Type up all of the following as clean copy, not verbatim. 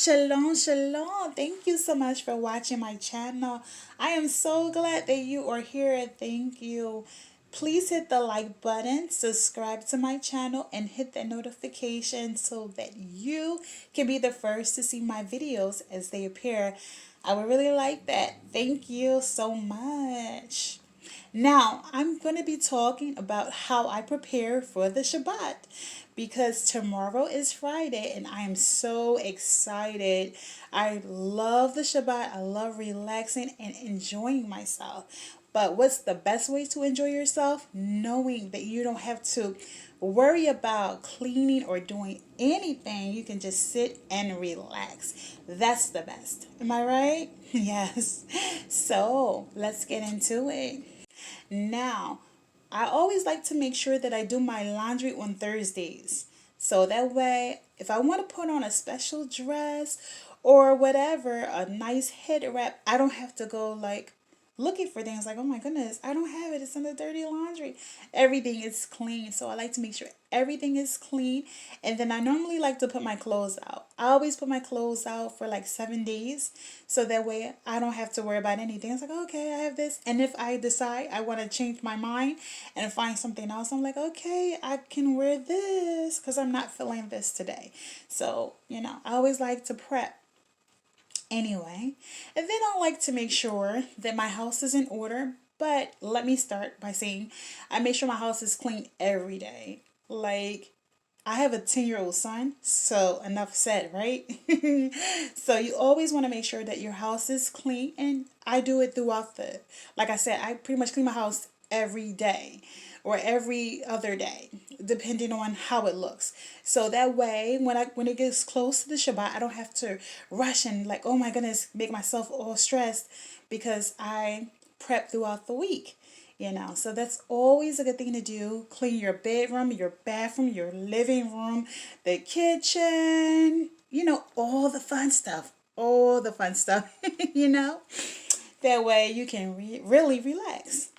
Shalom, shalom. Thank you so much for watching my channel. I am so glad that you are here. Thank you. Please hit the like button, subscribe to my channel, and hit that notification so that you can be the first to see my videos as they appear. I would really like that. Thank you so much. Now, I'm going to be talking about how I prepare for the Shabbat because tomorrow is Friday and I am so excited. I love the Shabbat. I love relaxing and enjoying myself. But what's the best way to enjoy yourself? Knowing that you don't have to worry about cleaning or doing anything. You can just sit and relax. That's the best. Am I right? Yes. So let's get into it. Now, I always like to make sure that I do my laundry on Thursdays. So that way, if I want to put on a special dress or whatever, a nice head wrap, I don't have to go like looking for things like, oh my goodness, I don't have it. It's in the dirty laundry. Everything is clean. So I like to make sure everything is clean. And then I normally like to put my clothes out. I always put my clothes out for like 7 days. So that way I don't have to worry about anything. It's like, okay, I have this. And if I decide I want to change my mind and find something else, I'm like, okay, I can wear this because I'm not feeling this today. So, I always like to prep. Anyway, and then I like to make sure that my house is in order. But let me start by saying I make sure my house is clean every day. Like, I have a 10-year-old son, so enough said, right? So you always want to make sure that your house is clean, and I do it throughout like I said, I pretty much clean my house every day or every other day, depending on how it looks. So that way, when it gets close to the Shabbat, I don't have to rush and like, oh my goodness, make myself all stressed because I prep throughout the week. So that's always a good thing to do. Clean your bedroom, your bathroom, your living room, the kitchen, all the fun stuff. All the fun stuff, That way you can really relax.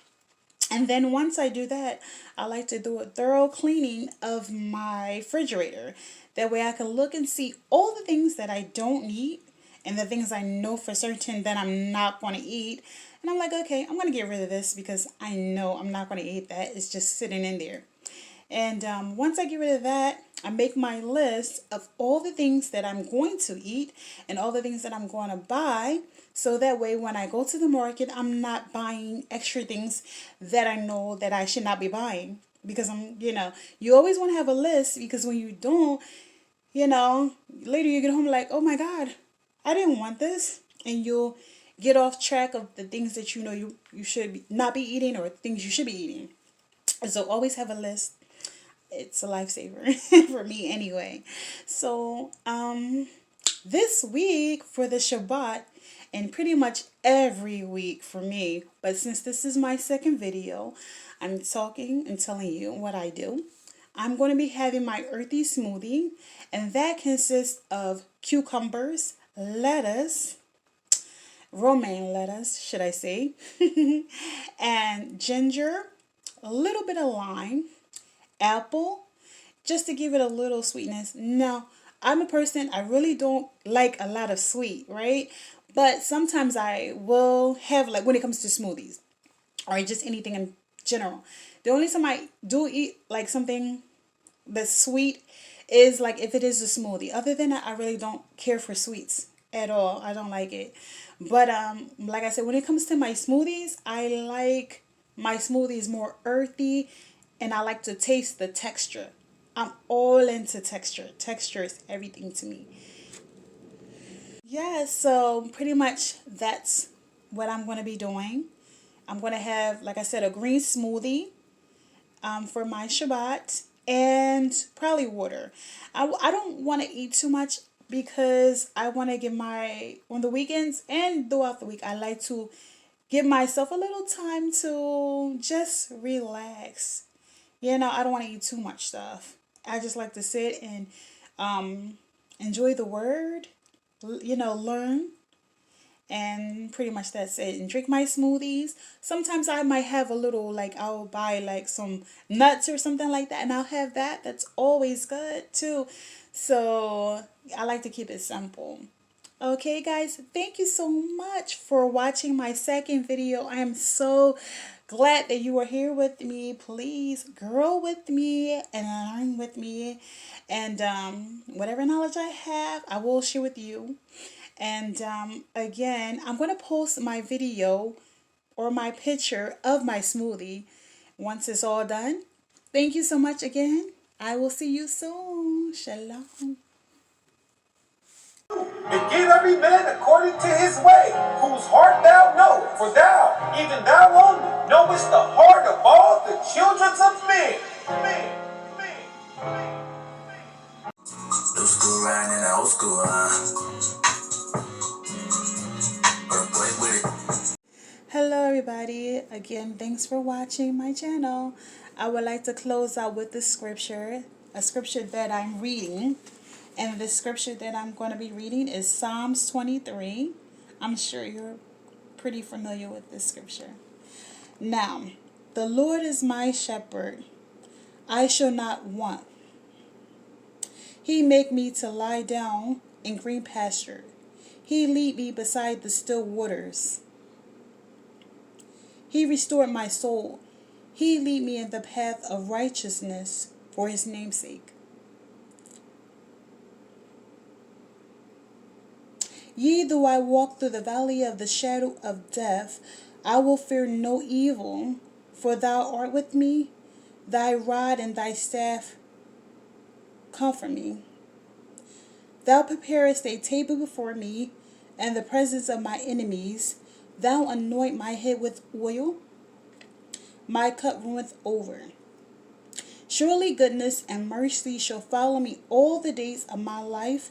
And then once I do that, I like to do a thorough cleaning of my refrigerator. That way I can look and see all the things that I don't need and the things I know for certain that I'm not going to eat. And I'm like, okay, I'm going to get rid of this because I know I'm not going to eat that. It's just sitting in there. And once I get rid of that, I make my list of all the things that I'm going to eat and all the things that I'm going to buy. So that way, when I go to the market, I'm not buying extra things that I know that I should not be buying. Because you always want to have a list because when you don't, later you get home like, oh my God, I didn't want this. And you'll get off track of the things that you should not be eating or things you should be eating. So always have a list. It's a lifesaver for me anyway. So this week for the Shabbat, and pretty much every week for me, but since this is my second video, I'm talking and telling you what I do. I'm going to be having my earthy smoothie, and that consists of cucumbers, lettuce, romaine lettuce, should I say, and ginger, a little bit of lime, apple, just to give it a little sweetness. Now, I'm a person, I really don't like a lot of sweet, right? But sometimes I will have, like when it comes to smoothies or just anything in general. The only time I do eat like something that's sweet is like if it is a smoothie. Other than that, I really don't care for sweets at all. I don't like it. But like I said, when it comes to my smoothies, I like my smoothies more earthy and I like to taste the texture. I'm all into texture. Texture is everything to me. Yeah, so pretty much that's what I'm going to be doing. I'm going to have, like I said, a green smoothie for my Shabbat and probably water. I don't want to eat too much because I want to give on the weekends and throughout the week, I like to give myself a little time to just relax. I don't want to eat too much stuff. I just like to sit and enjoy the word, learn, and pretty much that's it. And drink my smoothies. Sometimes I might have a little, like, I'll buy like some nuts or something like that, and I'll have that. That's always good too. So I like to keep it simple. Okay, guys, thank you so much for watching my second video. I am so glad that you are here with me. Please grow with me and learn with me. And whatever knowledge I have, I will share with you. And again, I'm going to post my video or my picture of my smoothie once it's all done. Thank you so much again. I will see you soon. Shalom. And give every man according to his way, whose heart thou knowest. For thou, even thou only, knowest the heart of all the children of men. New school riding in the old school, Hello everybody. Again, thanks for watching my channel. I would like to close out with this scripture, a scripture that I'm reading. And the scripture that I'm going to be reading is Psalms 23. I'm sure you're pretty familiar with this scripture. Now, the Lord is my shepherd. I shall not want. He make me to lie down in green pasture. He lead me beside the still waters. He restored my soul. He lead me in the path of righteousness for his name's sake. Yea, though I walk through the valley of the shadow of death, I will fear no evil, for thou art with me. Thy rod and thy staff comfort me. Thou preparest a table before me in the presence of my enemies. Thou anoint my head with oil. My cup runneth over. Surely goodness and mercy shall follow me all the days of my life,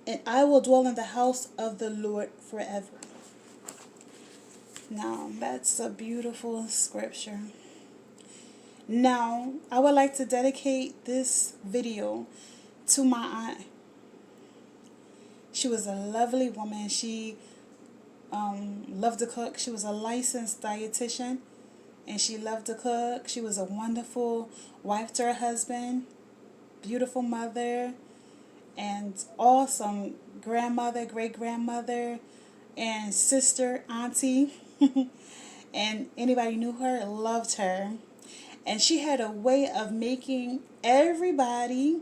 and I will dwell in the house of the Lord forever. Now, that's a beautiful scripture. Now, I would like to dedicate this video to my aunt. She was a lovely woman. She loved to cook. She was a licensed dietitian, and she loved to cook. She was a wonderful wife to her husband, beautiful mother, and awesome grandmother, great-grandmother, and sister, auntie. And anybody knew her loved her. And she had a way of making everybody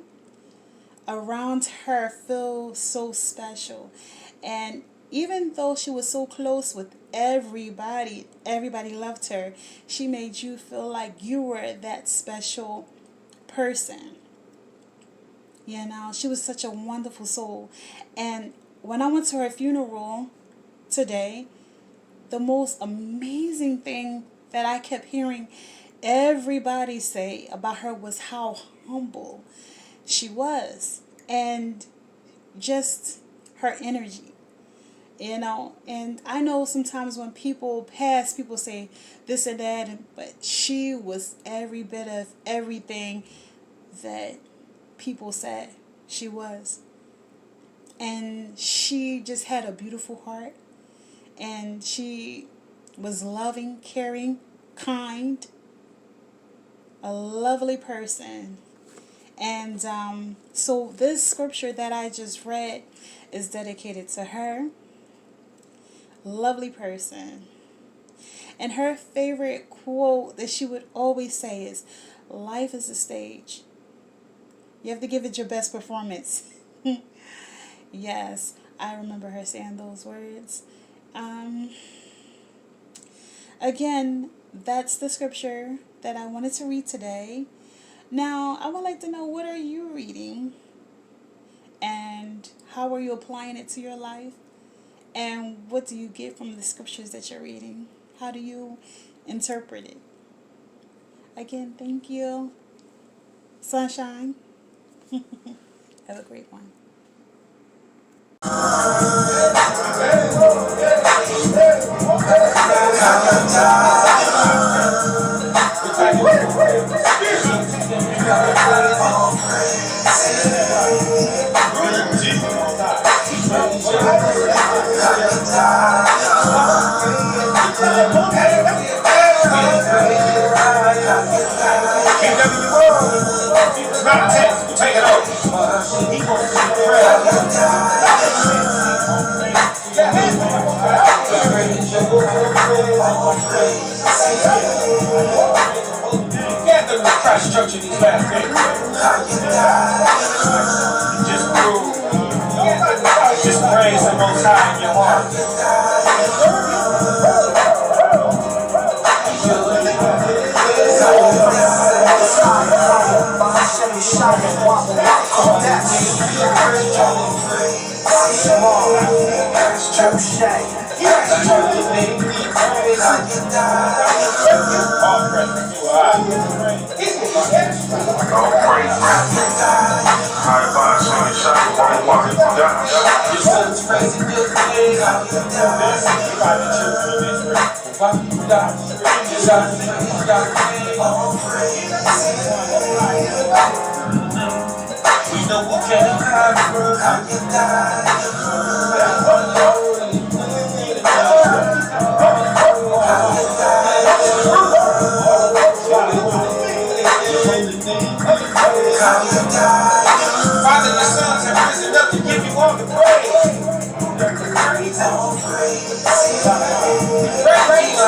around her feel so special. And even though she was so close with everybody loved her, she made you feel like you were that special person. You know, she was such a wonderful soul. And when I went to her funeral today, the most amazing thing that I kept hearing everybody say about her was how humble she was. And just her energy. You know, and I know sometimes when people pass, people say this and that, but she was every bit of everything that people said she was. And she just had a beautiful heart, and she was loving, caring, kind, a lovely person. And so this scripture that I just read is dedicated to her. Lovely person. And her favorite quote that she would always say is, life is a stage. You have to give it your best performance. Yes, I remember her saying those words. Again, that's the scripture that I wanted to read today. Now, I would like to know, what are you reading? And how are you applying it to your life? And what do you get from the scriptures that you're reading? How do you interpret it? Again, thank you. Sunshine. Have a great one. Take it over. Gather the Christ Church in these last days. Just prove. Just praise the Most High in your heart. We know we can't conquer. Father, the sons have risen up to give you all the praise. Praise